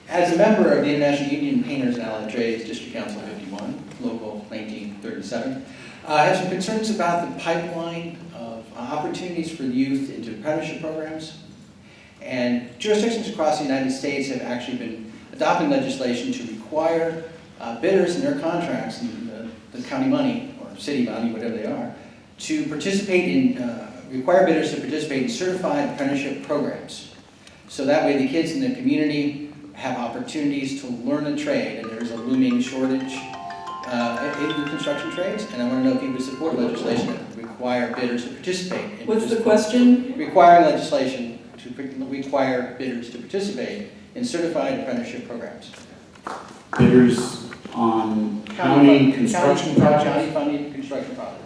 As a member of the International Union Painters and Allied Trades, District Council 51, Local 1937, I have some concerns about the pipeline of opportunities for youth into apprenticeship programs. And jurisdictions across the United States have actually been adopting legislation to require bidders in their contracts, and the county money, or city money, whatever they are, to participate in, require bidders to participate in certified apprenticeship programs. So that way the kids in the community have opportunities to learn a trade, and there's a looming shortage in the construction trades, and I want to know if you would support legislation that would require bidders to participate. What's the question? Requiring legislation to require bidders to participate in certified apprenticeship programs. Bidders on county construction projects? County-funded construction projects.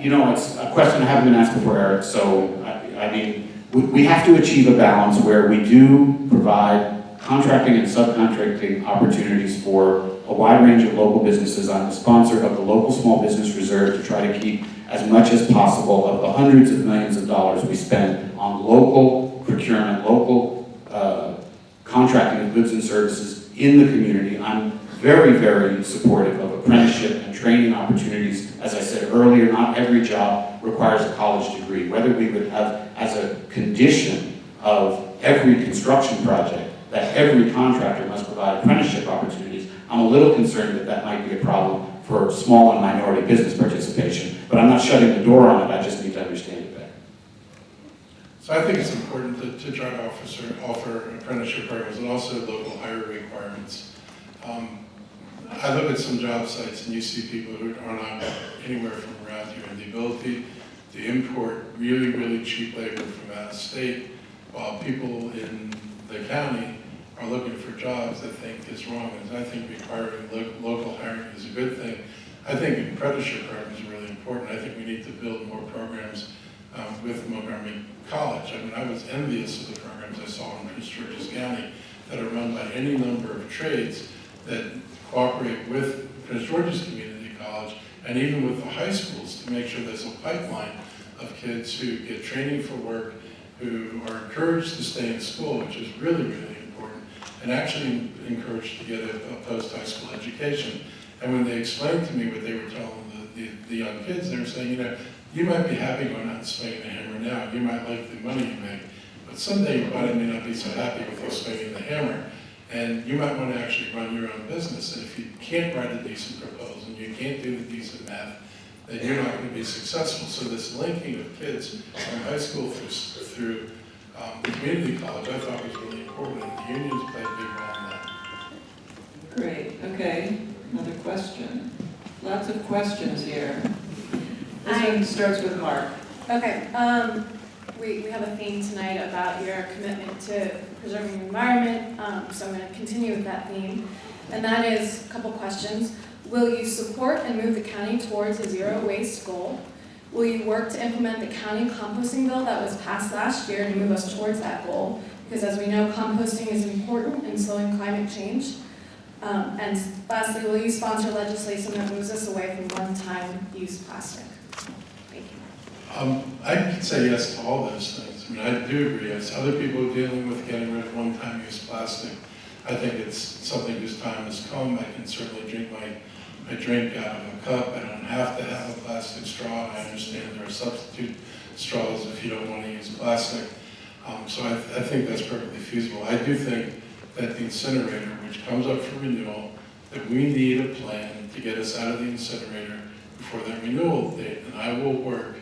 You know, it's a question I haven't been asked before, Eric, so I mean, we have to achieve a balance where we do provide contracting and subcontracting opportunities for a wide range of local businesses. I'm the sponsor of the Local Small Business Reserve to try to keep as much as possible of the hundreds of millions of dollars we spend on local procurement, local contracting of goods and services in the community. I'm very, very supportive of apprenticeship and training opportunities. As I said earlier, not every job requires a college degree. Whether we would have as a condition of every construction project that every contractor must provide apprenticeship opportunities, I'm a little concerned that that might be a problem for small and minority business participation. But I'm not shutting the door on it, I just need to understand it better. So I think it's important to try to offer apprenticeship programs and also local hire requirements. I look at some job sites and you see people who are not anywhere from around here, and the ability to import really, really cheap labor from out of state while people in the county are looking for jobs, I think is wrong. And I think requiring local hiring is a good thing. I think apprenticeship programs are really important. I think we need to build more programs with Montgomery College. I mean, I was envious of the programs I saw in Prince George's County that are run by any number of trades that cooperate with Prince George's Community College and even with the high schools to make sure there's a pipeline of kids who get training for work, who are encouraged to stay in school, which is really, really important, and actually encouraged to get a post-high school education. And when they explained to me what they were telling the young kids, they were saying, you know, you might be happy going out and swinging the hammer now, you might like the money you make, but someday your body may not be so happy with you swinging the hammer. And you might want to actually run your own business. And if you can't write a decent proposal and you can't do the decent math, then you're not going to be successful. So this linking of kids from high school through the community college, I thought was really important, and the unions played a big role in that. Great, okay. Another question. Lots of questions here. This one starts with Mark. Okay, we have a theme tonight about your commitment to preserving the environment, so I'm going to continue with that theme. And that is a couple questions. Will you support and move the county towards a zero waste goal? Will you work to implement the county composting bill that was passed last year to move us towards that goal? Because as we know, composting is important in slowing climate change. And lastly, will you sponsor legislation that moves us away from one-time use plastic? Thank you. I could say yes to all those things. I mean, I do agree. As other people are dealing with getting rid of one-time use plastic, I think it's something whose time has come. I can certainly drink my drink out of a cup. I don't have to have a plastic straw. I understand there are substitute straws if you don't want to use plastic. So I think that's perfectly feasible. I do think that the incinerator, which comes up for renewal, that we need a plan to get us out of the incinerator before that renewal date. And I will work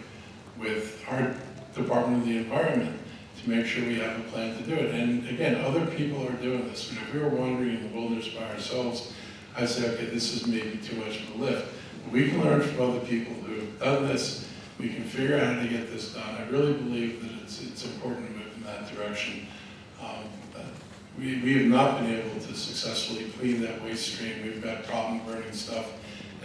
with our Department of the Environment to make sure we have a plan to do it. And again, other people are doing this. And if we were wandering in the wilderness by ourselves, I'd say, okay, this is maybe too much of a lift. But we can learn from other people who have done this. We can figure out how to get this done. I really believe that it's important to move in that direction. We have not been able to successfully clean that waste stream. We've got problem burning stuff,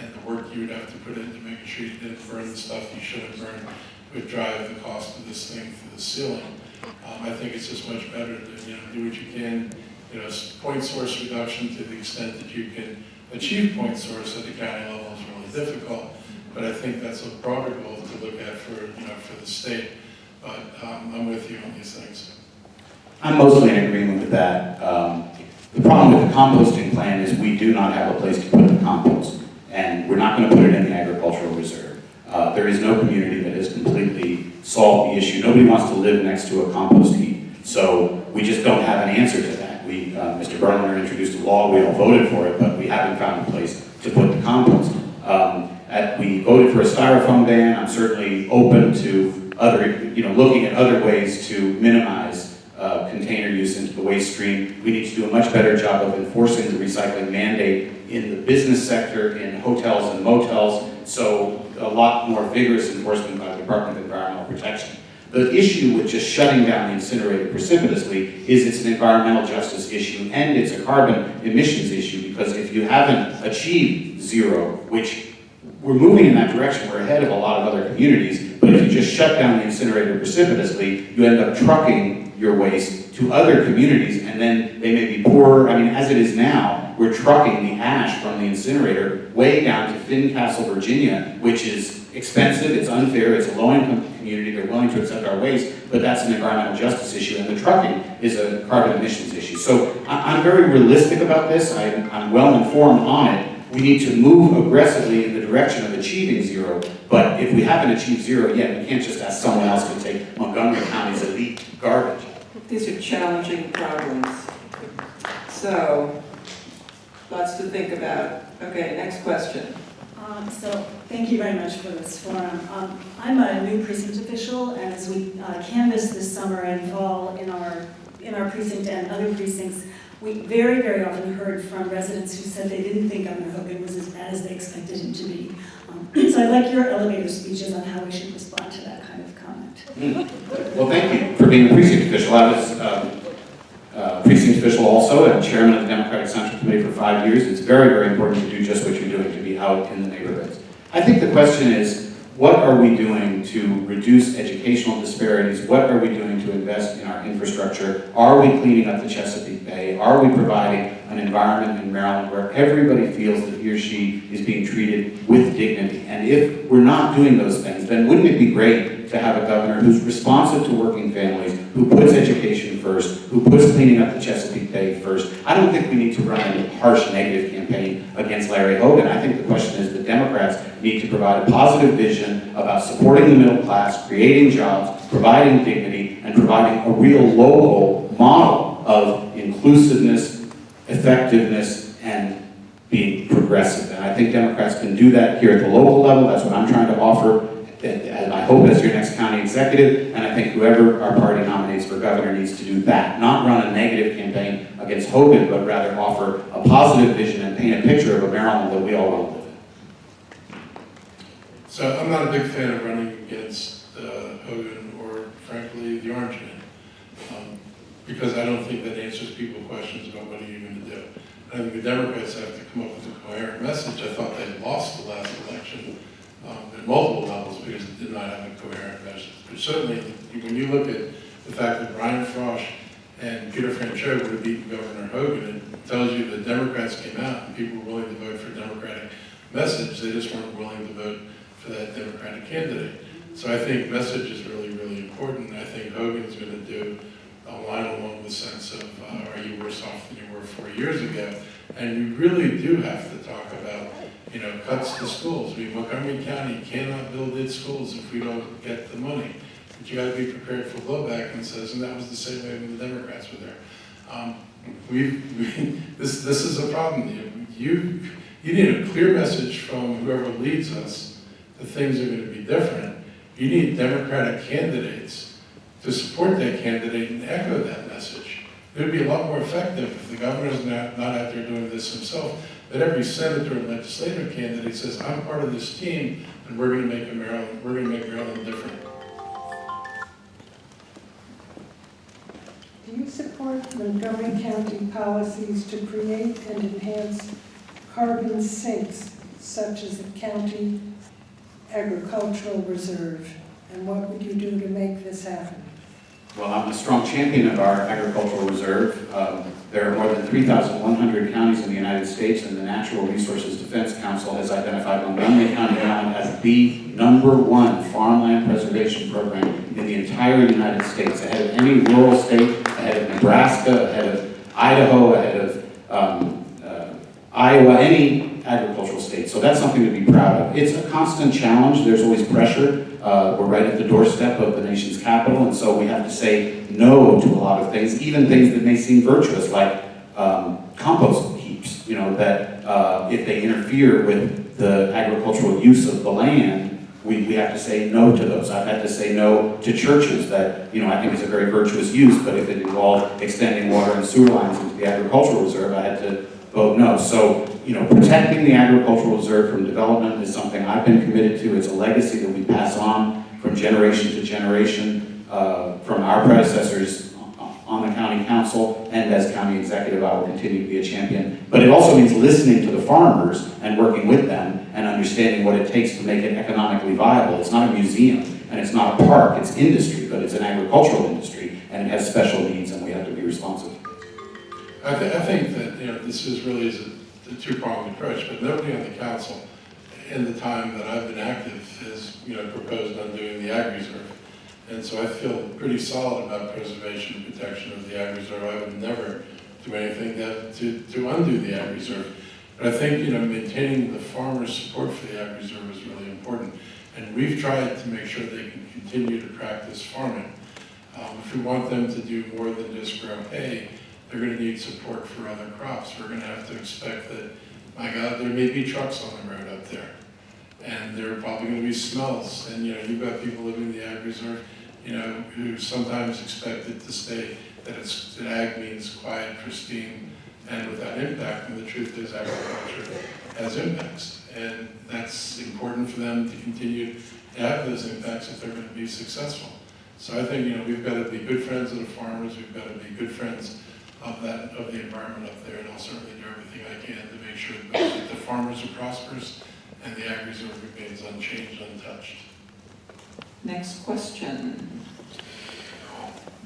and the work you would have to put into making sure you didn't burn the stuff you should have burned would drive the cost of this thing through the ceiling. I think it's just much better to do what you can. Point source reduction to the extent that you can achieve point source at the county level is really difficult, but I think that's a broader goal to look at for the state. But I'm with you on these things. I'm mostly in agreement with that. The problem with the composting plan is we do not have a place to put the compost, and we're not going to put it in the agricultural reserve. There is no community that has completely solved the issue. Nobody wants to live next to a compost heap, so we just don't have an answer to that. Mr. Berliner introduced a law, we all voted for it, but we haven't found a place to put the compost. We voted for a styrofoam ban. I'm certainly open to looking at other ways to minimize container use into the waste stream. We need to do a much better job of enforcing the recycling mandate in the business sector, in hotels and motels, so a lot more vigorous enforcement by the Department of Environmental Protection. The issue with just shutting down the incinerator precipitously is it's an environmental justice issue and it's a carbon emissions issue, because if you haven't achieved zero, which we're moving in that direction, we're ahead of a lot of other communities, but if you just shut down the incinerator precipitously, you end up trucking your waste to other communities, and then they may be poorer. I mean, as it is now, we're trucking the ash from the incinerator way down to Fincastle, Virginia, which is expensive, it's unfair, it's a low-income community, they're willing to accept our waste, but that's an environmental justice issue, and the trucking is a carbon emissions issue. So I'm very realistic about this, I'm well informed on it. We need to move aggressively in the direction of achieving zero, but if we haven't achieved zero yet, we can't just ask someone else to take Montgomery County's elite garbage. These are challenging problems. So, lots to think about. Okay, next question. So thank you very much for this forum. I'm a new precinct official, and as we canvass this summer and fall in our precinct and other precincts, we very, very often heard from residents who said they didn't think Governor Hogan was as bad as they expected him to be. So I'd like your elevator speeches on how we should respond to that kind of comment. Well, thank you for being a precinct official. I was precinct official also and chairman of the Democratic Central Committee for 5 years. It's very, very important to do just what you're doing, to be out in the neighborhoods. I think the question is, what are we doing to reduce educational disparities? What are we doing to invest in our infrastructure? Are we cleaning up the Chesapeake Bay? Are we providing an environment in Maryland where everybody feels that he or she is being treated with dignity? And if we're not doing those things, then wouldn't it be great to have a governor who's responsive to working families, who puts education first, who puts cleaning up the Chesapeake Bay first? I don't think we need to run a harsh negative campaign against Larry Hogan. I think the question is the Democrats need to provide a positive vision about supporting the middle class, creating jobs, providing dignity, and providing a real local model of inclusiveness, effectiveness, and being progressive. And I think Democrats can do that here at the local level. That's what I'm trying to offer, and I hope as your next county executive, and I think whoever our party nominates for governor needs to do that. Not run a negative campaign against Hogan, but rather offer a positive vision and paint a picture of a Maryland that we all want to live in. So I'm not a big fan of running against Hogan or, frankly, the Orange Man, because I don't think that answers people's questions about what are you going to do. I think the Democrats have to come up with a coherent message. I thought they lost the last election at multiple levels because it did not have a coherent message. But certainly, when you look at the fact that Brian Frosch and Peter Franchot would have beaten Governor Hogan, it tells you that Democrats came out and people were willing to vote for a Democratic message. They just weren't willing to vote for that Democratic candidate. So I think message is really, really important. I think Hogan's going to do a line along the sense of, are you worse off than you were 4 years ago? And you really do have to talk about, cuts to schools. I mean, Montgomery County cannot build its schools if we don't get the money. But you got to be prepared for blowback, and says, and that was the same way when the Democrats were there. This is a problem. You need a clear message from whoever leads us that things are going to be different. You need Democratic candidates to support that candidate and echo that message. It would be a lot more effective if the governor's not out there doing this himself, that every senator and legislative candidate says, I'm part of this team, and we're going to make Maryland different. Do you support Montgomery County policies to create and enhance carbon sinks, such as the county agricultural reserve? And what would you do to make this happen? Well, I'm a strong champion of our agricultural reserve. There are more than 3,100 counties in the United States, and the Natural Resources Defense Council has identified Montgomery County as the #1 farmland preservation program in the entire United States, ahead of any rural state, ahead of Nebraska, ahead of Idaho, ahead of Iowa, any agricultural state. So that's something to be proud of. It's a constant challenge. There's always pressure. We're right at the doorstep of the nation's capital, and so we have to say no to a lot of things, even things that may seem virtuous, like compost heaps, that if they interfere with the agricultural use of the land, we have to say no to those. I've had to say no to churches that, I think is a very virtuous use, but if it involved extending water and sewer lines into the agricultural reserve, I had to vote no. So, protecting the agricultural reserve from development is something I've been committed to. It's a legacy that we pass on from generation to generation from our predecessors on the county council, and as county executive, I will continue to be a champion. But it also means listening to the farmers and working with them and understanding what it takes to make it economically viable. It's not a museum and it's not a park, it's industry, but it's an agricultural industry and it has special needs and we have to be responsive. I think that, this is really a two-pronged approach, but nobody on the council in the time that I've been active has, proposed undoing the Ag Reserve. And so I feel pretty solid about preservation and protection of the Ag Reserve. I would never do anything to undo the Ag Reserve. But I think, maintaining the farmers' support for the Ag Reserve is really important. And we've tried to make sure they can continue to practice farming. If we want them to do more than just grow hay, they're going to need support for other crops. We're going to have to expect that, my God, there may be trucks on the road up there. And there are probably going to be smells. And, you've got people living in the Ag Reserve, who sometimes expect it to stay, that ag means quiet, pristine, and without impact. And the truth is agriculture has impacts. And that's important for them to continue to have those impacts if they're going to be successful. So I think, we've got to be good friends of the farmers. We've got to be good friends of the environment up there. And I'll certainly do everything I can to make sure that the farmers are prosperous and the Ag Reserve remains unchanged, untouched. Next question.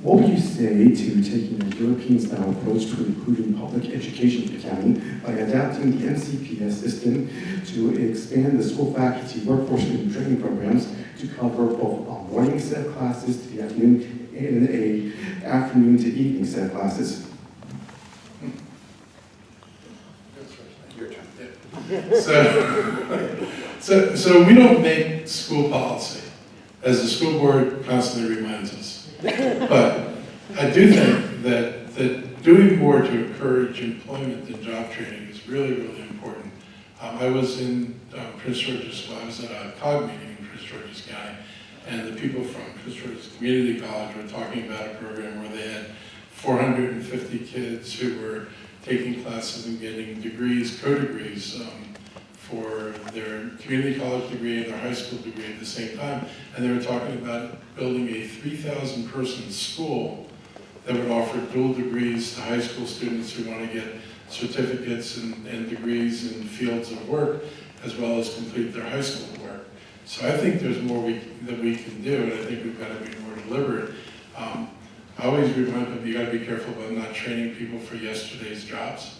What would you say to taking a European-style approach to improving public education in the county by adapting the MCPS system to expand the school faculty workforce and training programs to cover both a morning set of classes to the afternoon and a afternoon to evening set of classes? Your turn. So we don't make school policy, as the school board constantly reminds us. But I do think that doing more to encourage employment and job training is really, really important. I was in Prince George's, I was at a COG meeting in Prince George's County, and the people from Prince George's Community College were talking about a program where they had 450 kids who were taking classes and getting degrees, co-degrees, for their community college degree and their high school degree at the same time. And they were talking about building a 3,000 person school that would offer dual degrees to high school students who want to get certificates and degrees in fields of work, as well as complete their high school work. So I think there's more that we can do, and I think we've got to be more deliberate. I always remind people, you got to be careful about not training people for yesterday's jobs.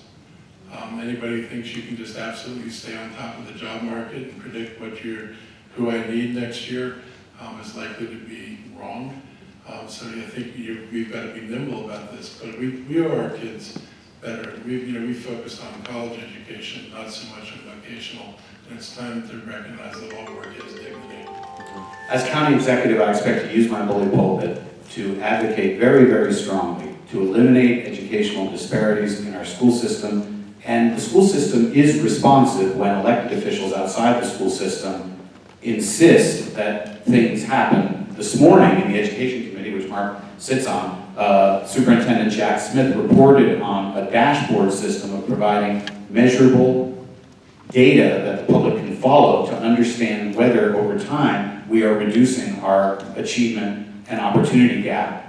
Anybody who thinks you can just absolutely stay on top of the job market and predict who I need next year is likely to be wrong. So I think we've got to be nimble about this, but we owe our kids better. We focused on college education, not so much on vocational, and it's time to recognize that all work has dignity. As county executive, I expect to use my bully pulpit to advocate very, very strongly to eliminate educational disparities in our school system. And the school system is responsive when elected officials outside the school system insist that things happen. This morning in the Education Committee, which Mark sits on, Superintendent Jack Smith reported on a dashboard system of providing measurable data that the public can follow to understand whether over time we are reducing our achievement and opportunity gap.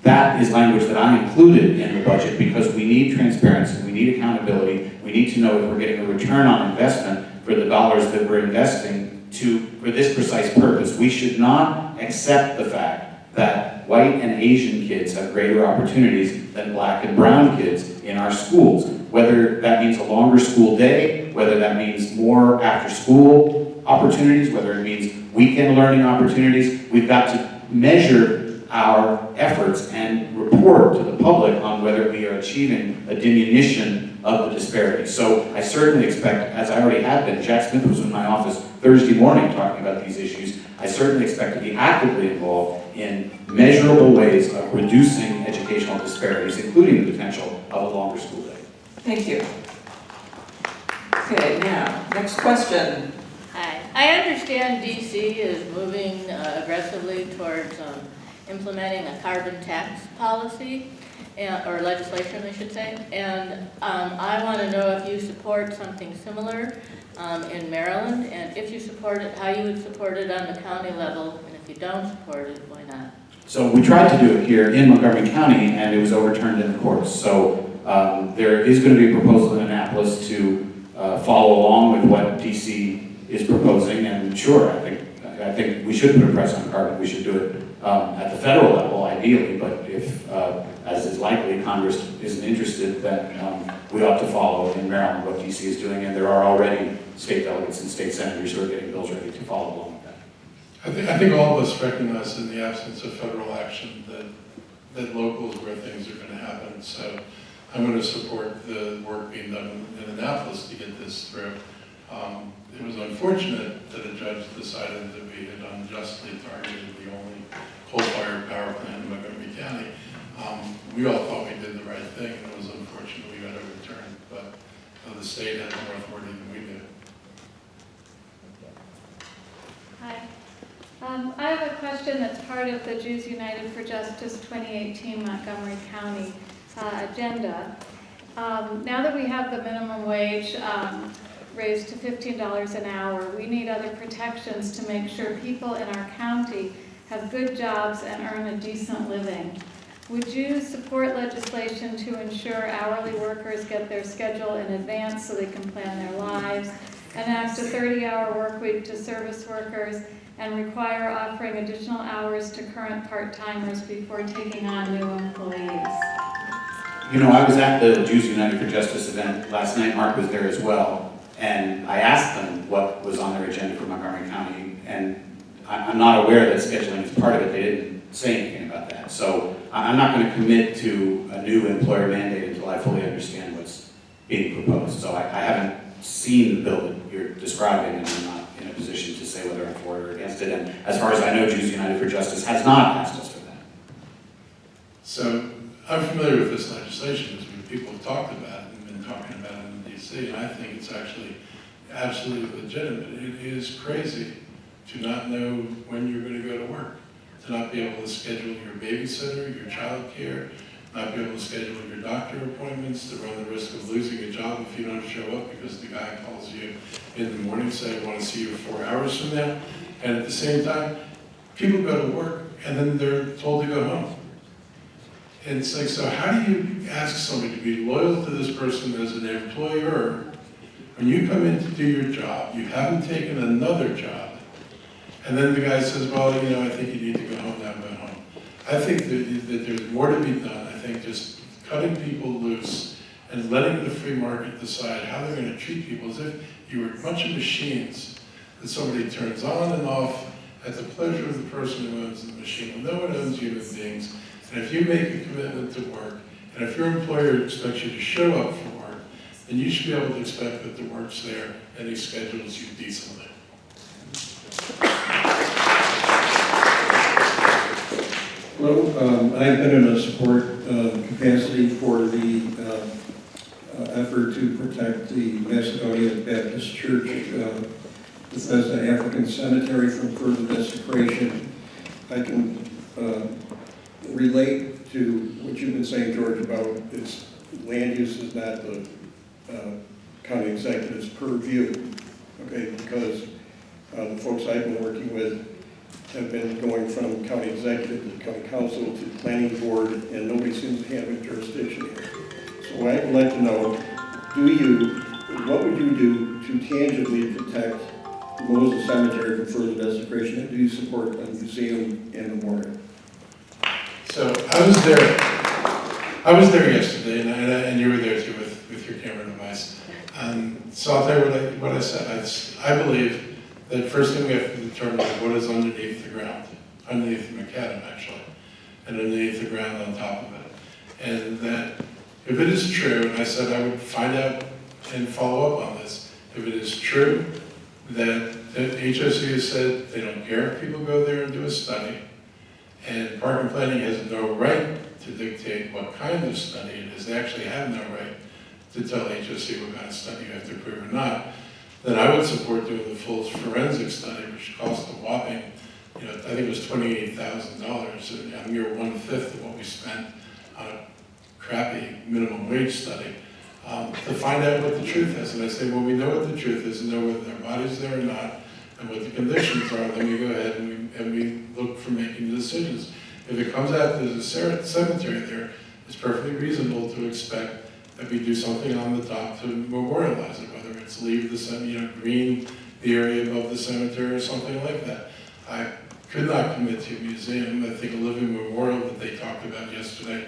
That is language that I included in the budget because we need transparency, we need accountability, we need to know if we're getting a return on investment for the dollars that we're investing for this precise purpose. We should not accept the fact that white and Asian kids have greater opportunities than black and brown kids in our schools. Whether that means a longer school day, whether that means more after-school opportunities, whether it means weekend learning opportunities, we've got to measure our efforts and report to the public on whether we are achieving a diminution of the disparity. So I certainly expect, as I already have been, Jack Smith was in my office Thursday morning talking about these issues, I certainly expect to be actively involved in measurable ways of reducing educational disparities, including the potential of a longer school day. Thank you. Okay, now, next question. Hi. I understand DC is moving aggressively towards implementing a carbon tax policy, or legislation, I should say. And I want to know if you support something similar in Maryland, and if you support it, how you would support it on the county level, and if you don't support it, why not? So we tried to do it here in Montgomery County, and it was overturned in the courts. So there is going to be a proposal in Annapolis to follow along with what DC is proposing, and sure, I think we should put a press on carbon. We should do it at the federal level, ideally, but if, as is likely, Congress isn't interested, then we ought to follow in Maryland what DC is doing, and there are already state delegates and state senators who are getting bills ready to follow along with that. I think all of us recognize in the absence of federal action that local is where things are going to happen. So I'm going to support the work being done in Annapolis to get this through. It was unfortunate that a judge decided that we had unjustly targeted the only coal-fired power plant in Montgomery County. We all thought we did the right thing, and it was unfortunate we got overturned, but the state has more authority than we do. Hi. I have a question that's part of the Jews United for Justice 2018 Montgomery County agenda. Now that we have the minimum wage raised to $15 an hour, we need other protections to make sure people in our county have good jobs and earn a decent living. Would you support legislation to ensure hourly workers get their schedule in advance so they can plan their lives, enact a 30-hour work week to service workers, and require offering additional hours to current part-timers before taking on new employees? You know, I was at the Jews United for Justice event last night. Mark was there as well. And I asked them what was on their agenda for Montgomery County, and I'm not aware that scheduling is part of it. They didn't say anything about that. So I'm not going to commit to a new employer mandate until I fully understand what's being proposed. So I haven't seen the bill that you're describing, and I'm not in a position to say whether I'm for it or against it. And as far as I know, Jews United for Justice has not asked us for that. So I'm familiar with this legislation because people have talked about it and been talking about it in DC, and I think it's actually absolutely legitimate. It is crazy to not know when you're going to go to work, to not be able to schedule your babysitter, your child care, not be able to schedule your doctor appointments, to run the risk of losing a job if you don't show up because the guy calls you in the morning saying, I want to see you 4 hours from now. And at the same time, people go to work and then they're told to go home. And it's like, so how do you ask somebody to be loyal to this person as an employer when you come in to do your job, you haven't taken another job, and then the guy says, well, you know, I think you need to go home, now go home. I think that there's more to be done. I think just cutting people loose and letting the free market decide how they're going to treat people as if you were a bunch of machines that somebody turns on and off at the pleasure of the person who owns the machine. Well, no one owns human beings. And if you make a commitment to work, and if your employer expects you to show up for work, then you should be able to expect that the work's there and he schedules you decently. Hello, I've been in a support capacity for the effort to protect the Macedonia Baptist Church Bethesda African Cemetery from further desecration. I can relate to what you've been saying, George, about its land use is not the county executive's purview, okay, because the folks I've been working with have been going from county executive to county council to planning board, and nobody seems to have a jurisdiction here. So I'd like to know, what would you do to tangibly protect Moses Cemetery from further desecration? And do you support a museum and memorial? So I was there yesterday, and you were there too with your camera device. So I'll tell you what I said. I believe that first thing we have to determine is what is underneath the ground, underneath the macadam actually, and underneath the ground on top of it. And that if it is true, and I said I would find out and follow up on this, if it is true that the HOC has said they don't care if people go there and do a study, and Park and Planning has no right to dictate what kind of study it is, they actually have no right to tell HOC what kind of study you have to approve or not, then I would support doing the full forensic study, which cost a whopping, I think it was $28,000, a mere 1/5 of what we spent on a crappy minimum wage study, to find out what the truth is. And I say, well, we know what the truth is, and know whether their body's there or not, and what the conditions are, then we go ahead and we look for making decisions. If it comes out that there's a cemetery there, it's perfectly reasonable to expect that we do something on the top to memorialize it, whether it's leave the cemetery, green the area above the cemetery or something like that. I could not commit to a museum. I think a living memorial that they talked about yesterday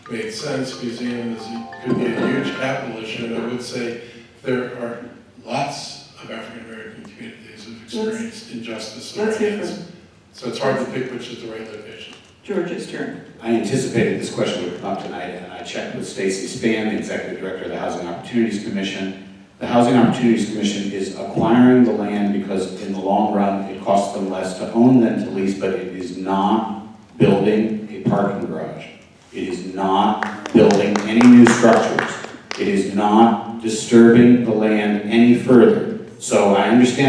made sense. Museum could be a huge capital issue, and I would say there are lots of African American communities who've experienced injustice. Let's hear from So it's hard to pick which is the right location. George's turn. I anticipated this question would come up tonight, and I checked with Stacy Spann, the Executive Director of the Housing Opportunities Commission. The Housing Opportunities Commission is acquiring the land because in the long run, it costs them less to own than to lease, but it is not building a parking garage. It is not building any new structures. It is not disturbing the land any further. So I understand